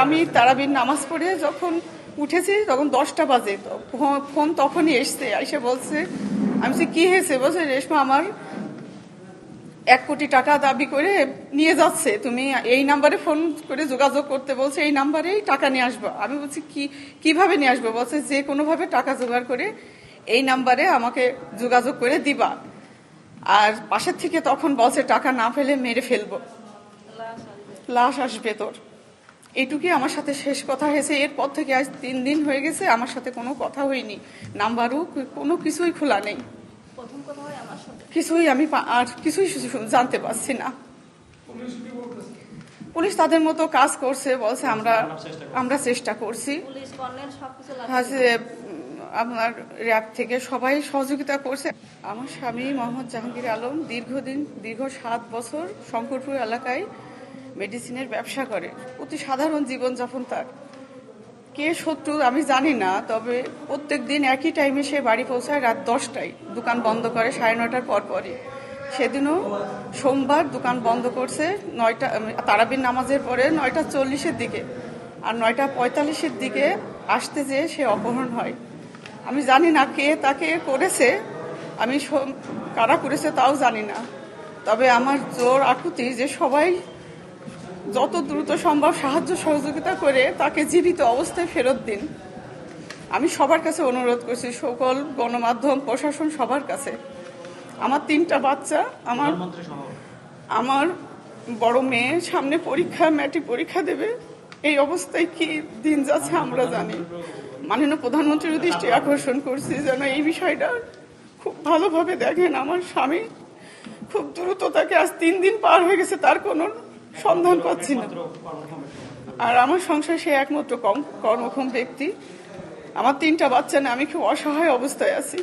আমি তারাবির নামাজ পড়ে যখন উঠেছি তখন 10টা বাজে, ফোন তখনই এসছে, এসে বলছে, আমি বলছি কি হয়েছে, বলছে রেশমা আমার 1 কোটি টাকা দাবি করে নিয়ে যাচ্ছে, তুমি এই নাম্বারে ফোন করে যোগাযোগ করতে বলছে, এই নাম্বারেই টাকা নিয়ে আসবো। আমি বলছি কিভাবে নিয়ে আসবো, বলছে যে কোনোভাবে টাকা জোগাড় করে এই নাম্বারে আমাকে যোগাযোগ করে দিবা, আর পাশের থেকে তখন বলছে টাকা না পেলে মেরে ফেলবো, লাশ আসবে তোর। এইটুকুই আমার সাথে শেষ কথা হয়েছে। এরপর থেকে আজ 3 দিন হয়ে গেছে আমার সাথে কোনো কথা হয়নি, নাম্বারও কোনো কিছুই খোলা নেই, কিছুই আমি আর কিছুই জানতে পারছি না। পুলিশ তাদের মতো কাজ করছে, বলছে আমরা চেষ্টা করছি, আপনার র্যাব থেকে সবাই সহযোগিতা করছে। আমার স্বামী মোহাম্মদ জাহাঙ্গীর আলম দীর্ঘ 7 বছর শঙ্করপুর এলাকায় মেডিসিনের ব্যবসা করে, অতি সাধারণ জীবনযাপন তার। কে শত্রু আমি জানি না, তবে প্রত্যেক দিন একই টাইমে সে বাড়ি পৌঁছায় রাত 10টায়, দোকান বন্ধ করে 9:30টার পরপরই। সেদিনও সোমবার দোকান বন্ধ করছে 9টা, তারাবির নামাজের পরে 9:40-এর দিকে, আর 9:45-এর দিকে আসতে যেয়ে সে অপহরণ হয়। আমি জানি না কে তাকে করেছে, আমি কারা করেছে তাও জানি না, তবে আমার জোর আকুতি যে সবাই যত দ্রুত সম্ভব সাহায্য সহযোগিতা করে তাকে জীবিত অবস্থায় ফেরত দিন। আমি সবার কাছে অনুরোধ করছি, সকল গণমাধ্যম, প্রশাসন, সবার কাছে। আমার 3টা বাচ্চা, আমার বড় মেয়ে সামনে পরীক্ষা, ম্যাট্রিক পরীক্ষা দেবে, এই অবস্থায় কি দিন যাচ্ছে আমরা জানি। মাননীয় প্রধানমন্ত্রীর দৃষ্টি আকর্ষণ করছি যেন এই বিষয়টা খুব ভালোভাবে দেখেন। আমার স্বামী খুব দ্রুত, তাকে আজ 3 দিন পার হয়ে গেছে, তার কোনো সন্ধান পাচ্ছি না। আর আমার সংসার সে একমাত্র কর্মক্ষম ব্যক্তি। আমার 3টা বাচ্চা না, আমি খুব অসহায় অবস্থায় আছি।